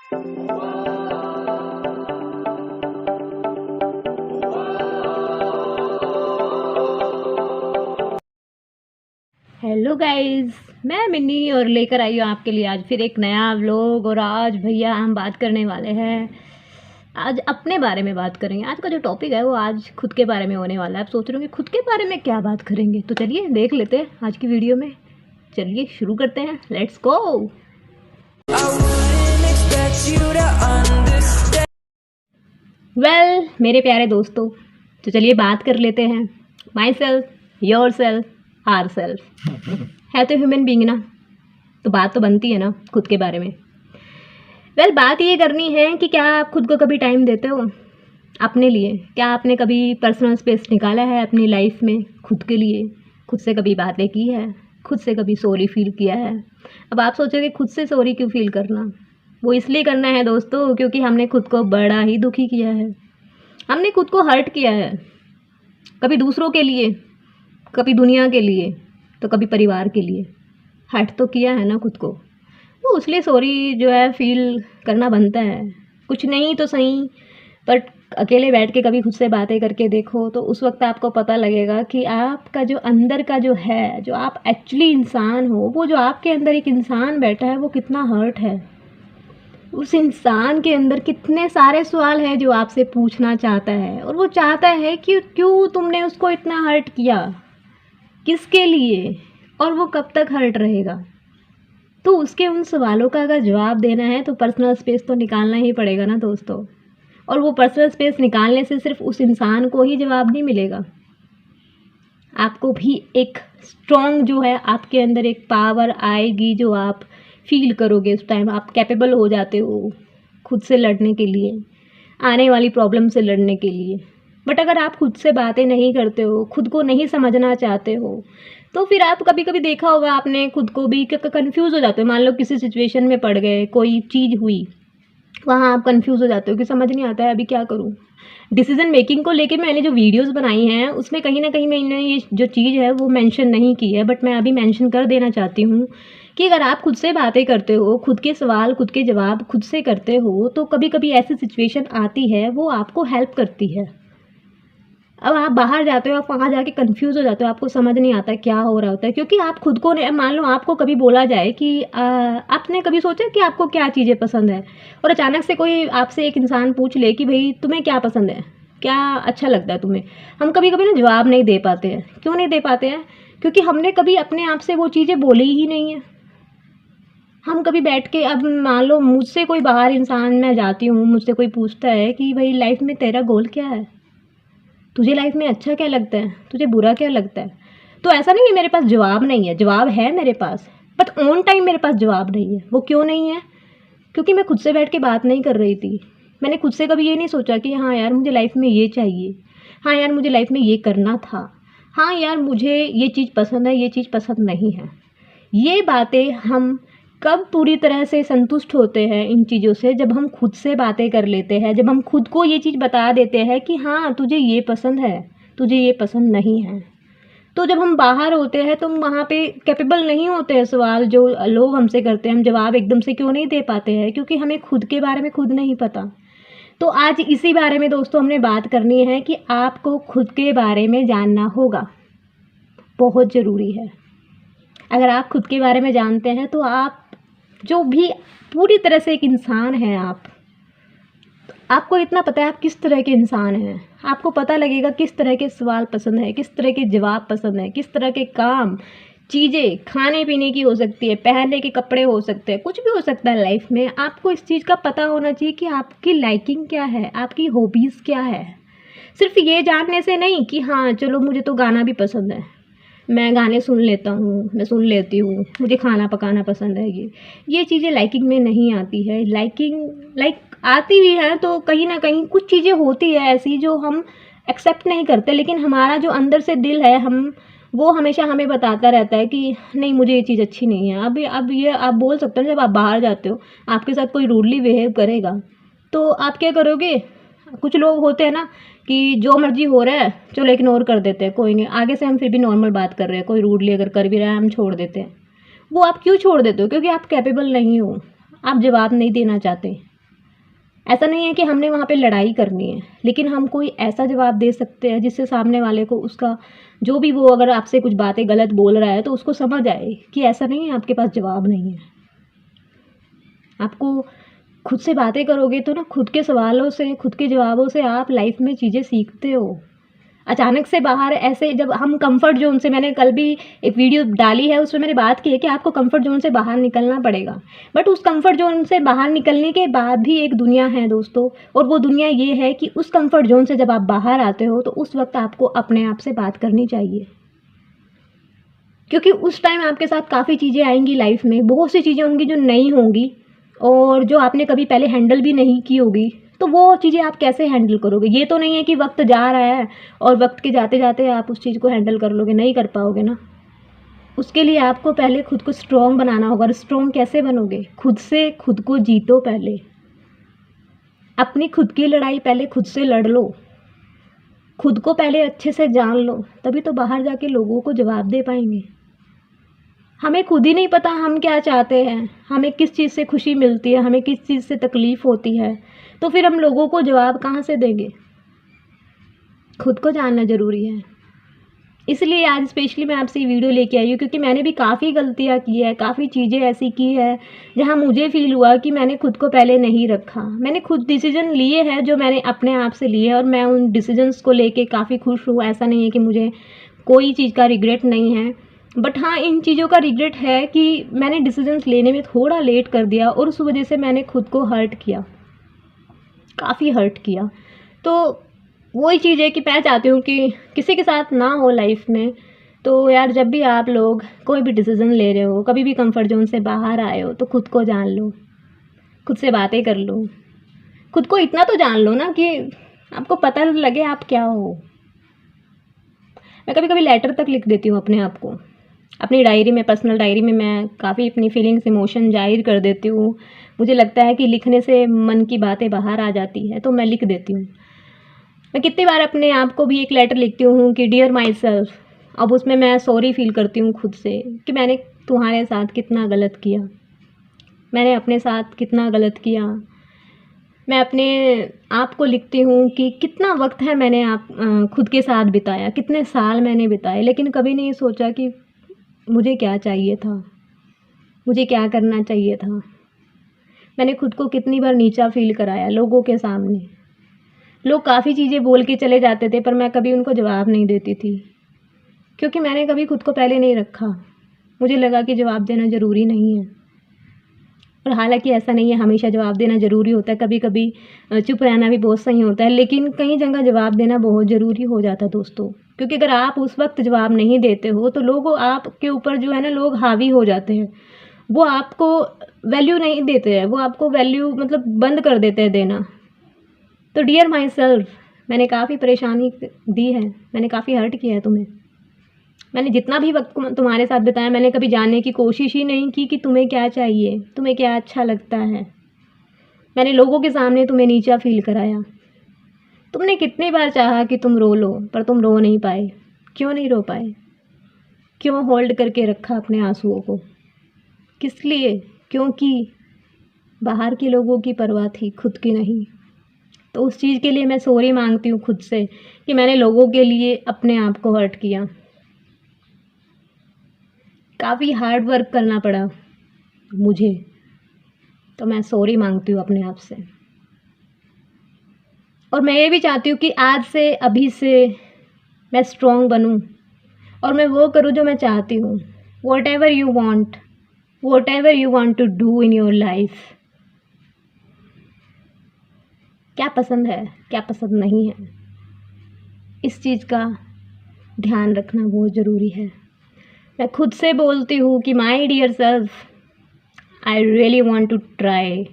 Hello guys, मैं मिन्नी और लेकर आई हूँ आपके लिए आज फिर एक नया व्लॉग। और आज भैया हम बात करने वाले हैं, आज अपने बारे में बात करेंगे। आज का जो टॉपिक है वो आज खुद के बारे में होने वाला है। आप सोच रहे होंगे खुद के बारे में क्या बात करेंगे, तो चलिए देख लेते हैं आज की वीडियो में। चलिए शुरू करते हैं, लेट्स गो। मेरे प्यारे दोस्तों, तो चलिए बात कर लेते हैं myself, yourself, ourself. है तो ह्यूमन बीइंग ना, तो बात तो बनती है ना खुद के बारे में। बात ये करनी है कि क्या आप खुद को कभी टाइम देते हो अपने लिए? क्या आपने कभी पर्सनल स्पेस निकाला है अपनी लाइफ में खुद के लिए? खुद से कभी बातें की है? खुद से कभी सॉरी फील किया है? अब आप सोचोगे खुद से सॉरी क्यों फील करना? वो इसलिए करना है दोस्तों क्योंकि हमने खुद को बड़ा ही दुखी किया है। हमने खुद को हर्ट किया है, कभी दूसरों के लिए, कभी दुनिया के लिए, तो कभी परिवार के लिए। हर्ट तो किया है ना खुद को, तो इसलिए सॉरी जो है फील करना बनता है। कुछ नहीं तो सही, बट अकेले बैठ के कभी खुद से बातें करके देखो तो उस वक्त आपको पता लगेगा कि आपका जो अंदर का जो है, जो आप एक्चुअली इंसान हो, वो जो आपके अंदर एक इंसान बैठा है वो कितना हर्ट है। उस इंसान के अंदर कितने सारे सवाल हैं जो आपसे पूछना चाहता है, और वो चाहता है कि क्यों तुमने उसको इतना हर्ट किया, किसके लिए, और वो कब तक हर्ट रहेगा। तो उसके उन सवालों का अगर जवाब देना है तो पर्सनल स्पेस तो निकालना ही पड़ेगा ना दोस्तों। और वो पर्सनल स्पेस निकालने से सिर्फ उस इंसान को ही जवाब नहीं मिलेगा, आपको भी एक स्ट्रॉन्ग जो है आपके अंदर एक पावर आएगी जो आप फील करोगे। उस टाइम आप कैपेबल हो जाते हो खुद से लड़ने के लिए, आने वाली प्रॉब्लम से लड़ने के लिए। बट अगर आप खुद से बातें नहीं करते हो, खुद को नहीं समझना चाहते हो, तो फिर आप कभी कभी देखा होगा आपने खुद को भी कंफ्यूज हो जाते हो। मान लो किसी सिचुएशन में पड़ गए, कोई चीज़ हुई, वहाँ आप कंफ्यूज हो जाते हो कि समझ नहीं आता है अभी क्या करूँ। डिसीजन मेकिंग को लेके मैंने जो वीडियोस बनाई हैं उसमें कहीं ना कहीं मैंने ये जो चीज़ है वो मेंशन नहीं की है, बट मैं अभी मेंशन कर देना चाहती हूँ कि अगर आप खुद से बातें करते हो, खुद के सवाल खुद के जवाब खुद से करते हो, तो कभी कभी ऐसी सिचुएशन आती है वो आपको हेल्प करती है। अब आप बाहर जाते हो, आप वहाँ जाके कंफ्यूज हो जाते हो, आपको समझ नहीं आता क्या हो रहा होता है, क्योंकि आप खुद को मान लो आपको कभी बोला जाए कि आपने कभी सोचा कि आपको क्या चीज़ें पसंद है, और अचानक से कोई आपसे एक इंसान पूछ ले कि भाई तुम्हें क्या पसंद है, क्या अच्छा लगता है तुम्हें। हम कभी कभी ना जवाब नहीं दे पाते हैं। क्यों नहीं दे पाते हैं? क्योंकि हमने कभी अपने आप से वो चीज़ें बोली ही नहीं है। हम कभी बैठ के, अब मान लो मुझसे कोई बाहर इंसान, मैं जाती हूँ, मुझसे कोई पूछता है कि भाई लाइफ में तेरा गोल क्या है, तुझे लाइफ में अच्छा क्या लगता है, तुझे बुरा क्या लगता है, तो ऐसा नहीं है मेरे पास जवाब नहीं है, जवाब है मेरे पास, बट ऑन टाइम मेरे पास जवाब नहीं है। वो क्यों नहीं है? क्योंकि मैं खुद से बैठ के बात नहीं कर रही थी। मैंने खुद से कभी ये नहीं सोचा कि हाँ यार मुझे लाइफ में ये चाहिए, हाँ यार मुझे लाइफ में ये करना था, हाँ यार मुझे ये चीज़ पसंद है, ये चीज़ पसंद नहीं है। ये बातें हम कब पूरी तरह से संतुष्ट होते हैं इन चीज़ों से? जब हम खुद से बातें कर लेते हैं, जब हम खुद को ये चीज़ बता देते हैं कि हाँ तुझे ये पसंद है, तुझे ये पसंद नहीं है। तो जब हम बाहर होते हैं तो हम वहाँ पे कैपेबल नहीं होते हैं। सवाल जो लोग हमसे करते हैं हम जवाब एकदम से क्यों नहीं दे पाते हैं? क्योंकि हमें खुद के बारे में खुद नहीं पता। तो आज इसी बारे में दोस्तों हमने बात करनी है कि आपको खुद के बारे में जानना होगा, बहुत ज़रूरी है। अगर आप खुद के बारे में जानते हैं तो आप जो भी पूरी तरह से एक इंसान हैं, आपको इतना पता है आप किस तरह के इंसान हैं। आपको पता लगेगा किस तरह के सवाल पसंद है, किस तरह के जवाब पसंद है, किस तरह के काम, चीज़ें खाने पीने की हो सकती है, पहनने के कपड़े हो सकते हैं, कुछ भी हो सकता है लाइफ में। आपको इस चीज़ का पता होना चाहिए कि आपकी लाइकिंग क्या है, आपकी हॉबीज़ क्या है। सिर्फ ये जानने से नहीं कि हाँ चलो मुझे तो गाना भी पसंद है, मैं गाने सुन लेता हूँ, मैं सुन लेती हूँ, मुझे खाना पकाना पसंद है, ये चीज़ें लाइकिंग में नहीं आती है। लाइकिंग आती भी है तो कहीं ना कहीं कुछ चीज़ें होती है ऐसी जो हम एक्सेप्ट नहीं करते, लेकिन हमारा जो अंदर से दिल है वो हमेशा हमें बताता रहता है कि नहीं मुझे ये चीज़ अच्छी नहीं है। अब ये आप बोल सकते हो, जब आप बाहर जाते हो आपके साथ कोई रूडली बिहेव करेगा तो आप क्या करोगे? कुछ लोग होते हैं ना कि जो मर्जी हो रहा है चलो इग्नोर कर देते हैं, कोई नहीं, आगे से हम फिर भी नॉर्मल बात कर रहे हैं, कोई रूडली अगर कर भी रहा है हम छोड़ देते हैं। वो आप क्यों छोड़ देते हो? क्योंकि आप कैपेबल नहीं हो, आप जवाब नहीं देना चाहते। ऐसा नहीं है कि हमने वहाँ पे लड़ाई करनी है, लेकिन हम कोई ऐसा जवाब दे सकते हैं जिससे सामने वाले को उसका जो भी वो अगर आपसे कुछ बातें गलत बोल रहा है तो उसको समझ आए कि ऐसा नहीं है आपके पास जवाब नहीं है। आपको खुद से बातें करोगे तो ना खुद के सवालों से, खुद के जवाबों से आप लाइफ में चीज़ें सीखते हो। अचानक से बाहर ऐसे जब हम कंफर्ट ज़ोन से, मैंने कल भी एक वीडियो डाली है उसमें मैंने बात की है कि आपको कंफर्ट ज़ोन से बाहर निकलना पड़ेगा। बट उस कंफर्ट ज़ोन से बाहर निकलने के बाद भी एक दुनिया है दोस्तों, और वो दुनिया ये है कि उस कंफर्ट ज़ोन से जब आप बाहर आते हो तो उस वक्त आपको अपने आप से बात करनी चाहिए, क्योंकि उस टाइम आपके साथ काफ़ी चीज़ें आएंगी लाइफ में, बहुत सी चीज़ें होंगी जो नई होंगी और जो आपने कभी पहले हैंडल भी नहीं की होगी। तो वो चीज़ें आप कैसे हैंडल करोगे? ये तो नहीं है कि वक्त जा रहा है और वक्त के जाते जाते आप उस चीज़ को हैंडल कर लोगे, नहीं कर पाओगे ना। उसके लिए आपको पहले खुद को स्ट्रॉन्ग बनाना होगा। और स्ट्रॉन्ग कैसे बनोगे? खुद से खुद को जीतो पहले, अपनी खुद की लड़ाई पहले खुद से लड़ लो, खुद को पहले अच्छे से जान लो, तभी तो बाहर जाके लोगों को जवाब दे पाएंगे। हमें खुद ही नहीं पता हम क्या चाहते हैं, हमें किस चीज़ से खुशी मिलती है, हमें किस चीज़ से तकलीफ़ होती है, तो फिर हम लोगों को जवाब कहाँ से देंगे? खुद को जानना ज़रूरी है। इसलिए आज स्पेशली मैं आपसे ये वीडियो लेके आई हूँ, क्योंकि मैंने भी काफ़ी गलतियाँ की है, काफ़ी चीज़ें ऐसी की है जहाँ मुझे फ़ील हुआ कि मैंने खुद को पहले नहीं रखा। मैंने खुद डिसीज़न लिए हैं जो मैंने अपने आप से लिए और मैं उन डिसीज़न्स को लेके काफ़ी खुश हूँ। ऐसा नहीं है कि मुझे कोई चीज़ का रिग्रेट नहीं है, बट हाँ, इन चीज़ों का रिग्रेट है कि मैंने डिसीजंस लेने में थोड़ा लेट कर दिया और उस वजह से मैंने खुद को हर्ट किया, काफ़ी हर्ट किया। तो वही चीज़ है कि मैं चाहती हूँ कि किसी के साथ ना हो लाइफ में। तो यार, जब भी आप लोग कोई भी डिसीज़न ले रहे हो, कभी भी कंफर्ट जोन से बाहर आए हो, तो खुद को जान लो, खुद से बातें कर लो, खुद को इतना तो जान लो ना कि आपको पता लगे आप क्या हो। मैं कभी कभी लेटर तक लिख देती हूँ अपने आप को, अपनी डायरी में, पर्सनल डायरी में मैं काफ़ी अपनी फीलिंग्स, इमोशन जाहिर कर देती हूँ। मुझे लगता है कि लिखने से मन की बातें बाहर आ जाती है, तो मैं लिख देती हूँ। मैं कितनी बार अपने आप को भी एक लेटर लिखती हूँ कि डियर माई सेल्फ। अब उसमें मैं सॉरी फील करती हूँ खुद से कि मैंने तुम्हारे साथ कितना गलत किया, मैंने अपने साथ कितना गलत किया। मैं अपने आप को लिखती हूँ कि कितना वक्त है मैंने खुद के साथ बिताया, कितने साल मैंने बिताए, लेकिन कभी नहीं सोचा कि मुझे क्या चाहिए था, मुझे क्या करना चाहिए था। मैंने खुद को कितनी बार नीचा फ़ील कराया लोगों के सामने। लोग काफ़ी चीज़ें बोल के चले जाते थे, पर मैं कभी उनको जवाब नहीं देती थी, क्योंकि मैंने कभी खुद को पहले नहीं रखा। मुझे लगा कि जवाब देना ज़रूरी नहीं है। और हालांकि ऐसा नहीं है हमेशा जवाब देना ज़रूरी होता है, कभी कभी चुप रहना भी बहुत सही होता है, लेकिन कई जगह जवाब देना बहुत ज़रूरी हो जाता है दोस्तों। क्योंकि अगर आप उस वक्त जवाब नहीं देते हो तो लोग आपके ऊपर जो है ना, लोग हावी हो जाते हैं, वो आपको वैल्यू नहीं देते हैं, वो आपको वैल्यू मतलब बंद कर देते हैं देना। तो डियर माई सेल्फ, मैंने काफ़ी परेशानी दी है, मैंने काफ़ी हर्ट किया है तुम्हें। मैंने जितना भी वक्त तुम्हारे साथ बिताया, मैंने कभी जानने की कोशिश ही नहीं की कि तुम्हें क्या चाहिए, तुम्हें क्या अच्छा लगता है। मैंने लोगों के सामने तुम्हें नीचा फील कराया। तुमने कितनी बार चाहा कि तुम रो लो, पर तुम रो नहीं पाए। क्यों नहीं रो पाए? क्यों होल्ड करके रखा अपने आंसुओं को? किस लिए? क्योंकि बाहर के लोगों की परवाह थी, खुद की नहीं। तो उस चीज़ के लिए मैं सॉरी मांगती हूँ खुद से कि मैंने लोगों के लिए अपने आप को हर्ट किया। काफ़ी हार्ड वर्क करना पड़ा मुझे, तो मैं सॉरी मांगती हूँ अपने आप से। और मैं ये भी चाहती हूँ कि आज से, अभी से मैं स्ट्रॉन्ग बनूँ और मैं वो करूँ जो मैं चाहती हूँ। Whatever you want to do in your life. क्या पसंद है, क्या पसंद नहीं है, इस चीज़ का ध्यान रखना बहुत ज़रूरी है। मैं खुद से बोलती हूँ कि my dear self, I really want to try,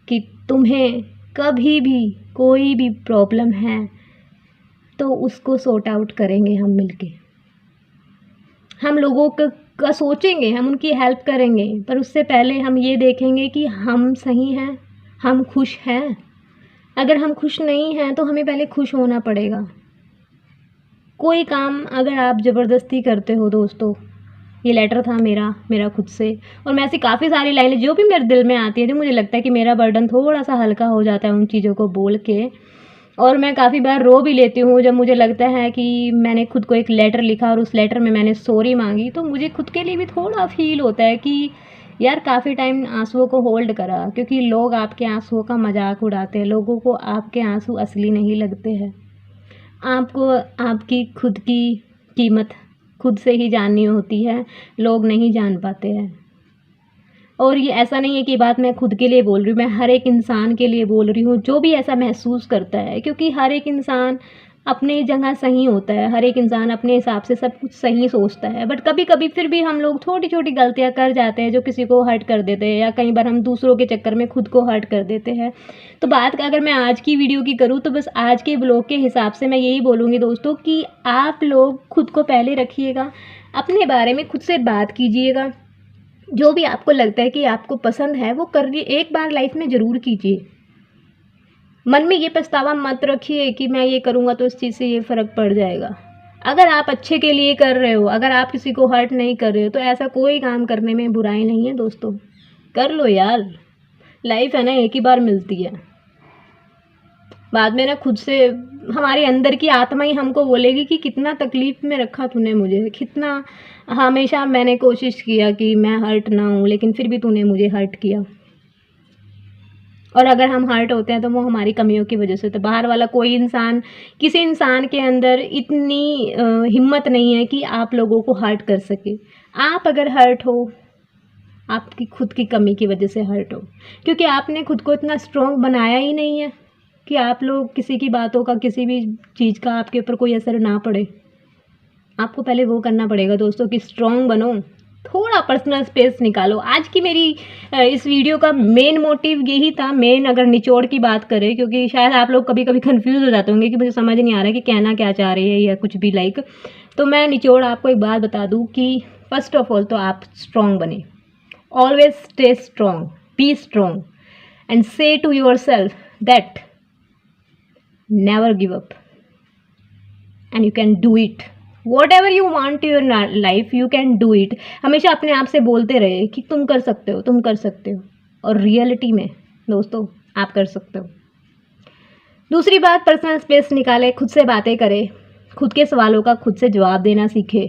कि तुम्हें कभी भी कोई भी प्रॉब्लम है तो उसको सॉर्ट आउट करेंगे हम मिलके। हम लोगों का सोचेंगे, हम उनकी हेल्प करेंगे, पर उससे पहले हम ये देखेंगे कि हम सही हैं, हम खुश हैं। अगर हम खुश नहीं हैं तो हमें पहले खुश होना पड़ेगा। कोई काम अगर आप ज़बरदस्ती करते हो दोस्तों, ये लेटर था मेरा खुद से। और मैं ऐसी काफ़ी सारी लाइनें जो भी मेरे दिल में आती है, जो मुझे लगता है कि मेरा बर्डन थोड़ा सा हल्का हो जाता है उन चीज़ों को बोल के। और मैं काफ़ी बार रो भी लेती हूँ जब मुझे लगता है कि मैंने खुद को एक लेटर लिखा और उस लेटर में मैंने सॉरी मांगी, तो मुझे खुद के लिए भी थोड़ा फील होता है कि यार काफ़ी टाइम आंसुओं को होल्ड करा, क्योंकि लोग आपके आंसुओं का मजाक उड़ाते हैं। लोगों को आपके आंसू असली नहीं लगते हैं। आपको आपकी खुद की कीमत खुद से ही जाननी होती है, लोग नहीं जान पाते हैं। और ये ऐसा नहीं है कि बात मैं खुद के लिए बोल रही हूँ, मैं हर एक इंसान के लिए बोल रही हूँ जो भी ऐसा महसूस करता है, क्योंकि हर एक इंसान अपनी जगह सही होता है, हर एक इंसान अपने हिसाब से सब कुछ सही सोचता है। बट कभी कभी फिर भी हम लोग छोटी छोटी गलतियाँ कर जाते हैं जो किसी को हर्ट कर देते हैं, या कई बार हम दूसरों के चक्कर में खुद को हर्ट कर देते हैं। तो बात अगर मैं आज की वीडियो की करूँ तो बस आज के ब्लॉग के हिसाब से मैं यही बोलूँगी दोस्तों कि आप लोग खुद को पहले रखिएगा, अपने बारे में खुद से बात कीजिएगा। जो भी आपको लगता है कि आपको पसंद है वो करिए, एक बार लाइफ में ज़रूर कीजिए। मन में ये पछतावा मत रखिए कि मैं ये करूँगा तो इस चीज़ से ये फ़र्क पड़ जाएगा। अगर आप अच्छे के लिए कर रहे हो, अगर आप किसी को हर्ट नहीं कर रहे हो, तो ऐसा कोई काम करने में बुराई नहीं है दोस्तों। कर लो यार, लाइफ है ना, एक ही बार मिलती है। बाद में ना खुद से हमारे अंदर की आत्मा ही हमको बोलेगी कि कितना तकलीफ़ में रखा तूने मुझे, कितना हमेशा मैंने कोशिश किया कि मैं हर्ट ना हूँ, लेकिन फिर भी तूने मुझे हर्ट किया। और अगर हम हर्ट होते हैं तो वो हमारी कमियों की वजह से। तो बाहर वाला कोई इंसान, किसी इंसान के अंदर इतनी हिम्मत नहीं है कि आप लोगों को हर्ट कर सके। आप अगर हर्ट हो, आपकी खुद की कमी की वजह से हर्ट हो, क्योंकि आपने खुद को इतना स्ट्रॉन्ग बनाया ही नहीं है कि आप लोग किसी की बातों का, किसी भी चीज़ का आपके ऊपर कोई असर ना पड़े। आपको पहले वो करना पड़ेगा दोस्तों कि स्ट्रॉन्ग बनो, थोड़ा पर्सनल स्पेस निकालो। आज की मेरी इस वीडियो का मेन मोटिव यही था, मेन अगर निचोड़ की बात करें, क्योंकि शायद आप लोग कभी कभी कंफ्यूज हो जाते होंगे कि मुझे समझ नहीं आ रहा है कि कहना क्या चाह रही है या कुछ भी लाइक। तो मैं निचोड़ आपको एक बात बता दूं कि फर्स्ट ऑफ ऑल तो आप स्ट्रॉन्ग बने, always stay strong, be strong and say to yourself that never give up and you can do it. Whatever you want your life, you can do it. हमेशा अपने आप से बोलते रहे कि तुम कर सकते हो, तुम कर सकते हो। और रियलिटी में दोस्तों आप कर सकते हो। दूसरी बात, पर्सनल स्पेस निकाले, खुद से बातें करें, खुद के सवालों का खुद से जवाब देना सीखे।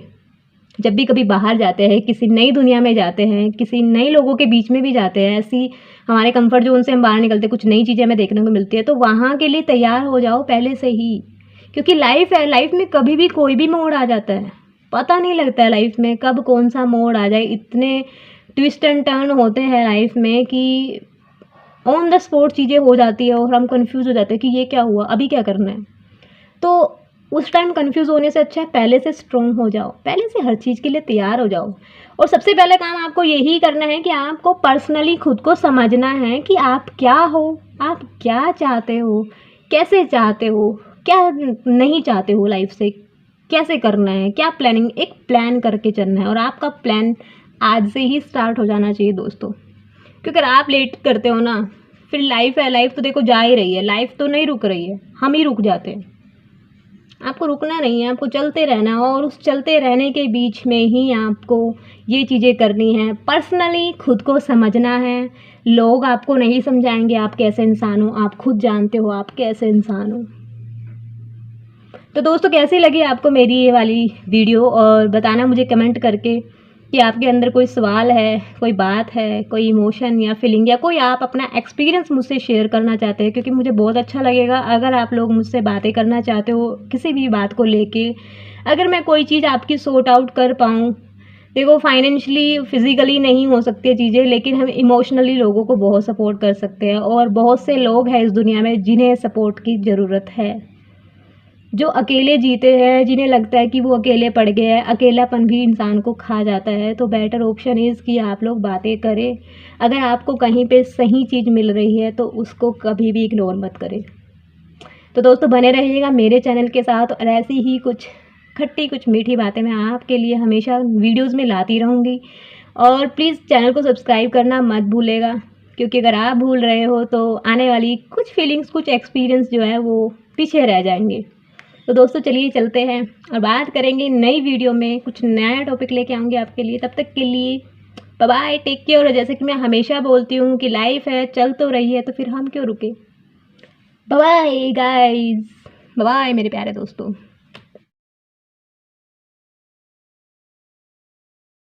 जब भी कभी बाहर जाते हैं, किसी नई दुनिया में जाते हैं, किसी नए लोगों के बीच में भी जाते हैं, ऐसी हमारे कंफर्ट जोन से हम बाहर निकलते, कुछ नई चीज़ें हमें देखने को मिलती है, तो वहाँ के लिए तैयार हो जाओ पहले से ही। क्योंकि लाइफ है, लाइफ में कभी भी कोई भी मोड़ आ जाता है, पता नहीं लगता है लाइफ में कब कौन सा मोड़ आ जाए। इतने ट्विस्ट एंड टर्न होते हैं लाइफ में कि ऑन द स्पॉट चीज़ें हो जाती है और हम कंफ्यूज हो जाते हैं कि ये क्या हुआ, अभी क्या करना है। तो उस टाइम कंफ्यूज होने से अच्छा है पहले से स्ट्रॉन्ग हो जाओ, पहले से हर चीज़ के लिए तैयार हो जाओ। और सबसे पहले काम आपको यही करना है कि आपको पर्सनली खुद को समझना है कि आप क्या हो, आप क्या चाहते हो, कैसे चाहते हो, क्या नहीं चाहते हो लाइफ से, कैसे करना है, क्या प्लानिंग, एक प्लान करके चलना है। और आपका प्लान आज से ही स्टार्ट हो जाना चाहिए दोस्तों, क्योंकि अगर आप लेट करते हो ना, फिर लाइफ है, लाइफ तो देखो जा ही रही है, लाइफ तो नहीं रुक रही है, हम ही रुक जाते हैं। आपको रुकना नहीं है, आपको चलते रहना है। और उस चलते रहने के बीच में ही आपको ये चीज़ें करनी है, पर्सनली खुद को समझना है। लोग आपको नहीं समझाएंगे आप कैसे इंसान हो, आप खुद जानते हो आप कैसे इंसान हो। तो दोस्तों कैसी लगी आपको मेरी ये वाली वीडियो, और बताना मुझे कमेंट करके कि आपके अंदर कोई सवाल है, कोई बात है, कोई इमोशन या फीलिंग, या कोई आप अपना एक्सपीरियंस मुझसे शेयर करना चाहते हैं, क्योंकि मुझे बहुत अच्छा लगेगा अगर आप लोग मुझसे बातें करना चाहते हो किसी भी बात को लेके। अगर मैं कोई चीज़ आपकी सॉर्ट आउट कर पाऊँ, देखो फाइनेंशियली फिज़िकली नहीं हो सकती है चीज़ें, लेकिन हम इमोशनली लोगों को बहुत सपोर्ट कर सकते हैं। और बहुत से लोग हैं इस दुनिया में जिन्हें सपोर्ट की ज़रूरत है, जो अकेले जीते हैं, जिन्हें लगता है कि वो अकेले पड़ गए हैं। अकेलापन भी इंसान को खा जाता है। तो बेटर ऑप्शन इज़ कि आप लोग बातें करें। अगर आपको कहीं पे सही चीज़ मिल रही है तो उसको कभी भी इग्नोर मत करें। तो दोस्तों बने रहिएगा मेरे चैनल के साथ, और ऐसी ही कुछ खट्टी कुछ मीठी बातें मैं आपके लिए हमेशा वीडियोज़ में लाती रहूँगी। और प्लीज़ चैनल को सब्सक्राइब करना मत भूलेगा, क्योंकि अगर आप भूल रहे हो तो आने वाली कुछ फीलिंग्स, कुछ एक्सपीरियंस जो है वो पीछे रह जाएंगे। तो दोस्तों चलिए चलते हैं और बात करेंगे नई वीडियो में, कुछ नया टॉपिक लेके आऊँगी आपके लिए। तब तक के लिए बाय बाय, टेक केयर। और जैसे कि मैं हमेशा बोलती हूँ कि लाइफ है, चल तो रही है, तो फिर हम क्यों रुके। Bye bye guys, bye bye मेरे प्यारे दोस्तों।